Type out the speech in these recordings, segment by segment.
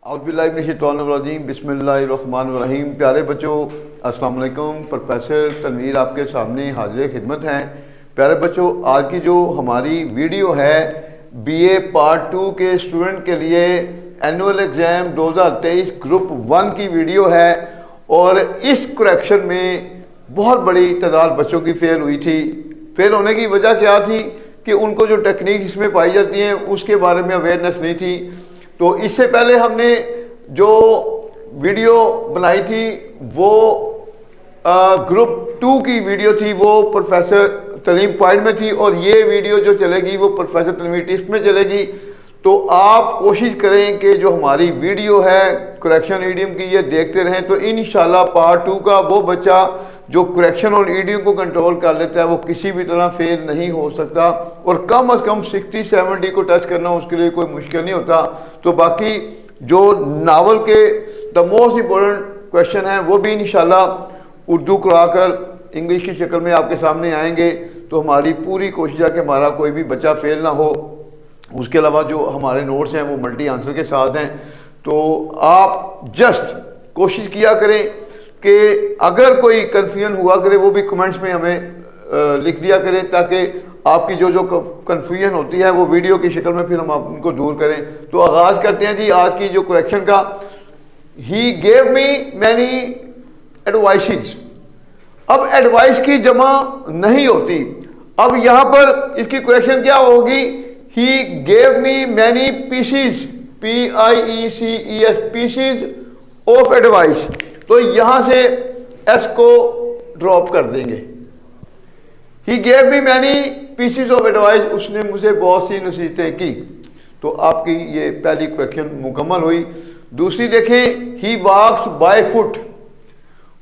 औज़ुबिल्लाहिमिनश्शैतानिर्रजीम बिस्मिल्लाहिर्रहमानिर्रहीम। प्यारे बच्चों, अस्सलाम वालेकुम। प्रोफेसर तनवीर आपके सामने हाजिर खिदमत हैं। प्यारे बच्चों, आज की जो हमारी वीडियो है बीए पार्ट 2 के स्टूडेंट के लिए एनुअल एग्ज़ाम 2023 ग्रुप 1 की वीडियो है। और इस करेक्शन में बहुत बड़ी तादाद बच्चों की फ़ेल हुई थी। फेल होने की वजह क्या थी कि उनको जो टेक्निक इसमें पाई जाती हैं उसके बारे में अवेयरनेस नहीं थी। तो इससे पहले हमने जो वीडियो बनाई थी वो ग्रुप 2 की वीडियो थी, वो प्रोफेसर तलीम पॉइंट में थी, और ये वीडियो जो चलेगी वो प्रोफेसर तनवीर टिप्स में चलेगी। तो आप कोशिश करें कि जो हमारी वीडियो है करेक्शन ईडियम की ये देखते रहें, तो इंशाल्लाह पार्ट 2 का वो बच्चा जो करेक्शन और ईडियम को कंट्रोल कर लेता है वो किसी भी तरह फेल नहीं हो सकता, और कम से कम 60-70 को टच करना उसके लिए कोई मुश्किल नहीं होता। तो बाकी जो नावल के द मोस्ट इम्पोर्टेंट क्वेश्चन हैं वो भी इंशाल्लाह उर्दू कराकर इंग्लिश की शक्ल में आपके सामने आएंगे। तो हमारी पूरी कोशिश है कि हमारा कोई भी बच्चा फेल ना हो। उसके अलावा जो हमारे नोट्स हैं वो मल्टी आंसर के साथ हैं। तो आप जस्ट कोशिश किया करें कि अगर कोई कन्फ्यूजन हुआ करे वो भी कमेंट्स में हमें लिख दिया करें, ताकि आपकी जो कन्फ्यूजन होती है वो वीडियो की शक्ल में फिर हम उनको दूर करें। तो आगाज़ करते हैं जी आज की जो करेक्शन का। ही गेव मी मैनी एडवाइसेस। अब एडवाइस की जमा नहीं होती। अब यहाँ पर इसकी करेक्शन क्या होगी? He gave me many pieces, PIECES, pieces of advice. तो यहां से एस को ड्रॉप कर देंगे। He gave me many pieces of advice, उसने मुझे बहुत सी नसीहतें की। तो आपकी ये पहली करेक्शन मुकम्मल हुई। दूसरी देखें, ही वॉक्स बाय फुट,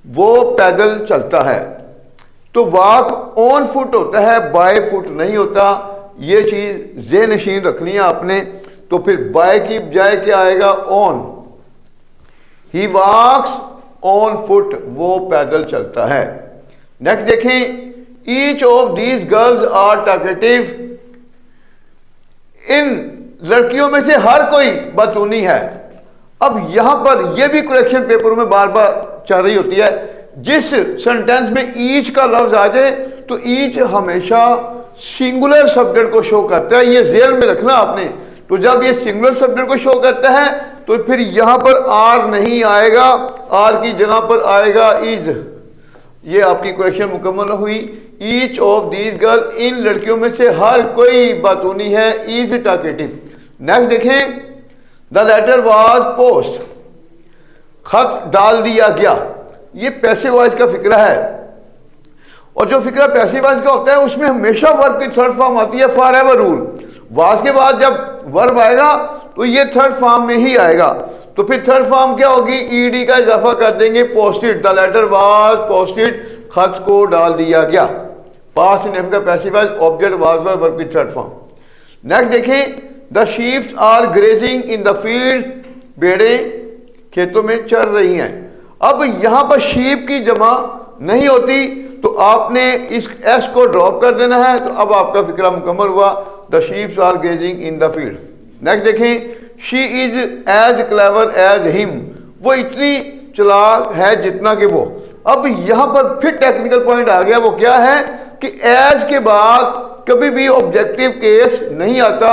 वो पैदल चलता है। तो वॉक ऑन फुट होता है, बाय फुट नहीं होता। ये चीज ज़हन नशीन रखनी है आपने। तो फिर बाय की बजाय क्या आएगा? On. He walks on foot, वो पैदल चलता है। नेक्स्ट देखें, each of these girls are talkative. इन लड़कियों में से हर कोई बतूनी है। अब यहां पर यह भी करेक्शन पेपर में बार बार चल रही होती है। जिस सेंटेंस में ईच का लफ्ज आ जाए तो ईच हमेशा सिंगुलर सब्जेक्ट को शो करता है। ये ज़हन में रखना आपने। तो जब ये सिंगुलर सब्जेक्ट को शो करता है तो फिर यहां पर आर नहीं आएगा, आर की जगह पर आएगा इज। ये आपकी करेक्शन मुकम्मल हुई। ईच ऑफ दीज गर्ल, इन लड़कियों में से हर कोई बातूनी है, इज टॉकेटिव। नेक्स्ट देखें, द लेटर वाज पोस्ट, खत डाल दिया गया। ये पैसिव वॉइस का फिक्रा है, और जो फिक्रा पैसिव वॉइस का होता है उसमें हमेशा वर्ब की थर्ड फॉर्म आती है, फॉर एवर रूल। वाज के बाद जब वर्ब आएगा तो ये थर्ड फॉर्म में ही आएगा। तो फिर थर्ड फॉर्म क्या होगी? ईडी का इजाफा कर देंगे, posted. The letter was posted, खत को डाल दिया गया। पास्ट इंडेफिनिट का passive voice, object was verb की थर्ड फॉर्म। नेक्स्ट देखें, the sheeps are grazing in the field, भेड़ें खेतों में चर रही हैं। अब यहां पर शीप की जमा नहीं होती तो आपने इस एस को ड्रॉप कर देना है। तो अब आपका फिक्रा मुकम्मल हुआ, the sheeps are grazing in the field. Next देखें, she is as clever as him, वो इतनी चालाक है जितना कि वो। अब यहां पर फिर टेक्निकल पॉइंट आ गया। वो क्या है कि एज के बाद कभी भी ऑब्जेक्टिव केस नहीं आता,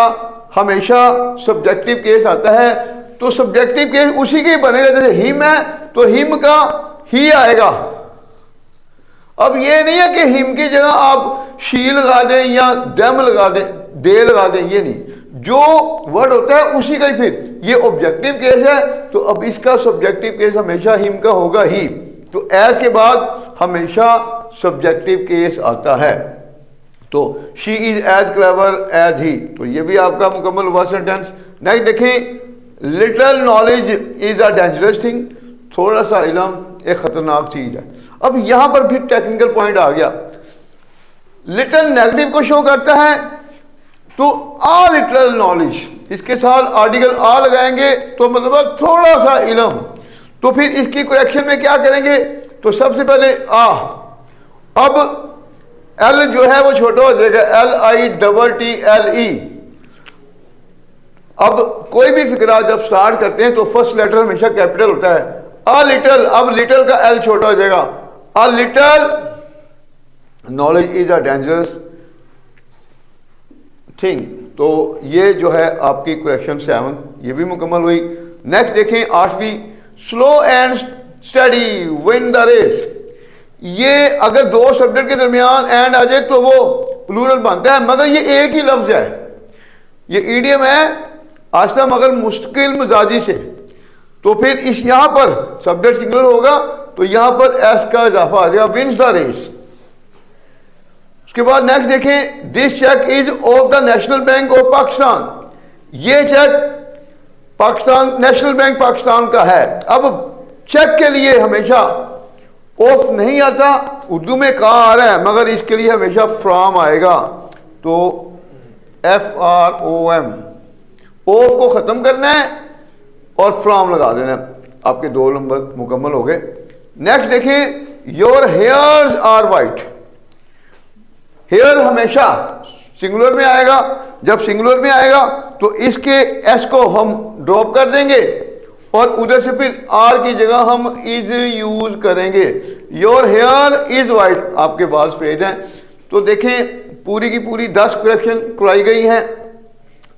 हमेशा सब्जेक्टिव केस आता है। तो सब्जेक्टिव केस उसी के बनेगा, जैसे हिम है तो हिम का ही आएगा। अब ये नहीं है कि हिम की जगह आप शी लगा दें या डेम लगा दें, दे लगा दें, ये नहीं। जो वर्ड होता है उसी का ही, फिर ये ऑब्जेक्टिव केस है तो अब इसका सब्जेक्टिव केस हमेशा हिम का होगा ही। तो एज के बाद हमेशा सब्जेक्टिव केस आता है। तो she is as clever as he, तो ये भी आपका मुकम्मल हुआ सेंटेंस। नेक्स्ट देखें, little knowledge is a dangerous thing, थोड़ा सा इल्म एक खतरनाक चीज है। अब यहां पर फिर टेक्निकल पॉइंट आ गया। लिटल नेगेटिव को शो करता है, तो आ लिटल नॉलेज, इसके साथ आर्टिकल आ लगाएंगे तो मतलब थोड़ा सा इल्म। तो फिर इसकी करेक्शन में क्या करेंगे? तो सबसे पहले आ, अब एल जो है वो छोटा हो जाएगा, LITTLE। अब कोई भी फिक्रा जब स्टार्ट करते हैं तो फर्स्ट लेटर हमेशा कैपिटल होता है। अ लिटल, अब लिटल का एल छोटा हो जाएगा। A little knowledge is a dangerous thing. तो ये जो है आपकी क्वेश्चन 7 ये भी मुकम्मल हुई। नेक्स्ट देखें 8वीं, slow and study win the race. ये अगर दो सब्जेक्ट के दरमियान एंड आ जाए तो वो प्लूरल बनता है, मगर ये एक ही लफ्ज है, ये ईडियम है आस्ता मगर मुश्किल मिजाजी से। तो फिर इस यहां पर सब्जेक्ट सिंगुलर होगा तो यहां पर एस का इजाफा आ जाएगा, विन्स द रेस। उसके बाद नेक्स्ट देखें, this check is of the national bank of Pakistan. ये check Pakistan national bank Pakistan का है। अब चेक के लिए हमेशा ऑफ नहीं आता, उर्दू में कहा आ रहा है मगर इसके लिए हमेशा फ्रॉम आएगा। तो FROM, ऑफ को खत्म करना है और फ्रॉम लगा देना है। आपके 2 नंबर मुकम्मल हो गए। नेक्स्ट देखें, your hairs are white. Hair हमेशा सिंगुलर में आएगा, जब सिंगुलर में आएगा तो इसके एस को हम ड्रॉप कर देंगे और उधर से फिर आर की जगह हम इज यूज करेंगे। योर हेयर इज वाइट, आपके बाल सफेद हैं। तो देखें पूरी की पूरी 10 करेक्शन कराई गई हैं।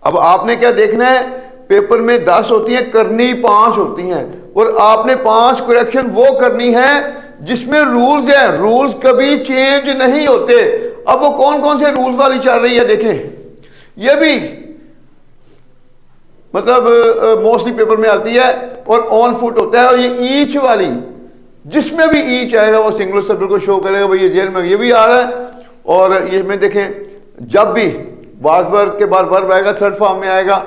अब आपने क्या देखना है, पेपर में 10 होती हैं, करनी 5 होती हैं और आपने 5 करेक्शन वो करनी है जिसमें रूल्स हैं। रूल्स कभी चेंज नहीं होते। अब वो कौन कौन से रूल्स वाली चल रही है देखें। ये भी मतलब मोस्टली पेपर में आती है और ऑन फुट होता है। और ये ईच वाली, जिसमें भी ईच आएगा वो सिंगुलर सब्जेक्ट को शो करेगा। भाई ये जेल में ये भी आ रहा है। और ये में देखें जब भी वाज वर्ब के बाद वर्ब आएगा थर्ड फॉर्म में आएगा,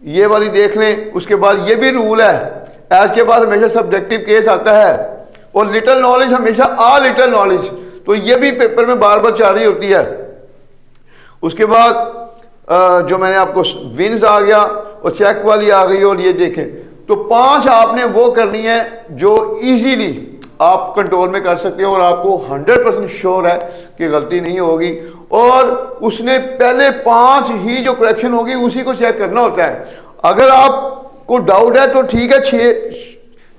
ये वाली देख लें। उसके बाद ये भी रूल है, एज के बाद हमेशा सब्जेक्टिव केस आता है। और लिटिल नॉलेज हमेशा आ लिटिल नॉलेज, तो ये भी पेपर में बार बार जारी होती है। उसके बाद जो मैंने आपको विन्स आ गया और चेक वाली आ गई। और ये देखें तो 5 आपने वो करनी है जो इजीली आप कंट्रोल में कर सकते हो और आपको 100% श्योर है कि गलती नहीं होगी। और उसने पहले 5 ही जो करेक्शन होगी उसी को चेक करना होता है। अगर आपको डाउट है तो ठीक है,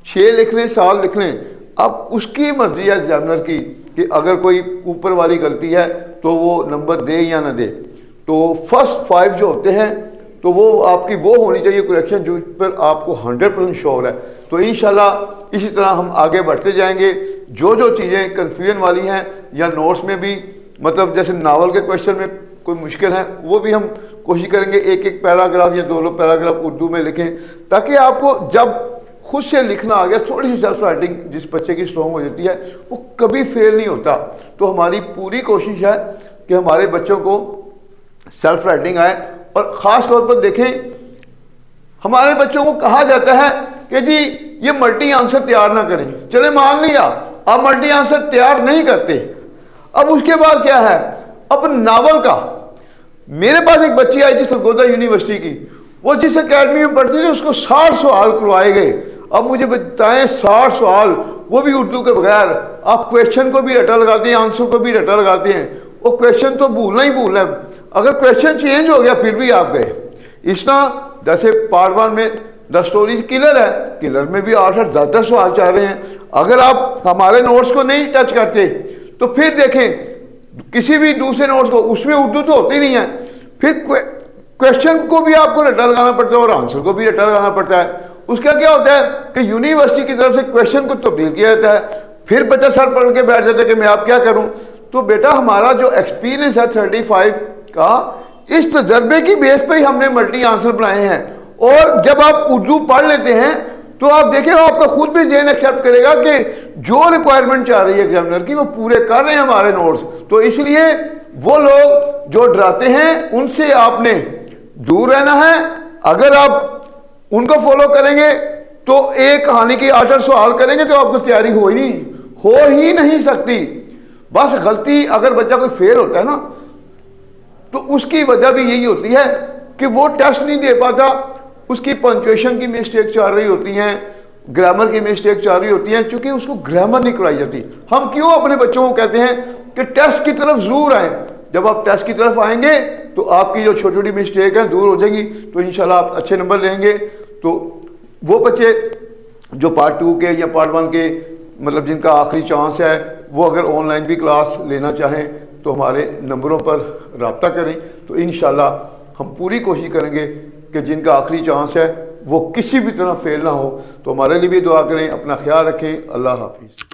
6 लिख लें, 7 लिख लें, अब उसकी मर्जी है एग्जामिनर की कि अगर कोई ऊपर वाली गलती है तो वो नंबर दे या ना दे। तो फर्स्ट 5 जो होते हैं तो वो आपकी वो होनी चाहिए करेक्शन जो पर आपको 100% श्योर है। तो इंशाल्लाह इसी तरह हम आगे बढ़ते जाएंगे। जो जो चीज़ें कन्फ्यूजन वाली हैं या नोट्स में भी, मतलब जैसे नावल के क्वेश्चन में कोई मुश्किल है वो भी हम कोशिश करेंगे एक एक पैराग्राफ या 2 पैराग्राफ उर्दू में लिखें, ताकि आपको जब खुद से लिखना आ गया, थोड़ी सी सेल्फ राइटिंग जिस बच्चे की स्ट्रॉन्ग हो जाती है वो कभी फेल नहीं होता। तो हमारी पूरी कोशिश है कि हमारे बच्चों को सेल्फ राइटिंग आए। और ख़ास तौर पर देखें, हमारे बच्चों को कहा जाता है कि जी ये मल्टी आंसर तैयार ना करें। चले मान लिया आप मल्टी आंसर तैयार नहीं करते, अब उसके बाद क्या है, अब नावल का। मेरे पास एक बच्ची आई थी सरगोदा यूनिवर्सिटी की, वो जिस अकेडमी में पढ़ती थी उसको 60 सवाल करवाए गए। अब मुझे बताएं 60 सवाल, वो भी उर्दू के बगैर। आप क्वेश्चन को भी रटा लगाते हैं, आंसर को भी रटा लगाते हैं, वो क्वेश्चन तो भूलना ही भूलना है। अगर क्वेश्चन चेंज हो गया फिर भी आप गए। इस तरह जैसे पार्ट 1 में द स्टोरी किलर है, किलर में भी 8 10 10 सवाल चाह रहे हैं। अगर आप हमारे नोट्स को नहीं टच करते तो फिर देखें किसी भी दूसरे नोट्स को, उसमें उर्दू तो होती नहीं है, फिर क्वेश्चन को भी आपको रटा लगाना पड़ता है और आंसर को भी रटा लगाना पड़ता है। उसका क्या होता है कि यूनिवर्सिटी की तरफ से क्वेश्चन को तब्दील किया जाता है, फिर बच्चा सर पकड़ के बैठ जाता है कि मैं आप क्या करूं। तो बेटा हमारा जो एक्सपीरियंस है 35 का, इस तजर्बे की बेस पर ही हमने मल्टी आंसर बनाए हैं। और जब आप उर्दू पढ़ लेते हैं तो आप देखें आपका खुद भी जेन एक्सेप्ट करेगा कि जो रिक्वायरमेंट चाह रही है एग्जामिनर की वो पूरे कर रहे हैं हमारे नोट्स। तो इसलिए वो लोग जो डराते हैं उनसे आपने दूर रहना है। अगर आप उनको फॉलो करेंगे तो एक कहानी की 8 सवाल करेंगे तो आपको तैयारी हो ही नहीं सकती। बस गलती अगर बच्चा कोई फेल होता है ना तो उसकी वजह भी यही होती है कि वो टेस्ट नहीं दे पाता, उसकी पंक्चुएशन की मिस्टेक चल रही होती हैं, ग्रामर की मिस्टेक चल रही होती हैं, क्योंकि उसको ग्रामर नहीं कराई जाती। हम क्यों अपने बच्चों को कहते हैं कि टेस्ट की तरफ जरूर आए। जब आप टेस्ट की तरफ आएंगे तो आपकी जो छोटी छोटी मिस्टेक है दूर हो जाएगी, तो इंशाल्लाह आप अच्छे नंबर लेंगे। तो वो बच्चे जो पार्ट 2 के या पार्ट 1 के मतलब जिनका आखिरी चांस है, वो अगर ऑनलाइन भी क्लास लेना चाहें तो हमारे नंबरों पर रब्ता करें। तो इंशाल्लाह हम पूरी कोशिश करेंगे कि जिनका आखिरी चांस है वो किसी भी तरह फेल ना हो। तो हमारे लिए भी दुआ करें, अपना ख्याल रखें। अल्लाह हाफिज़।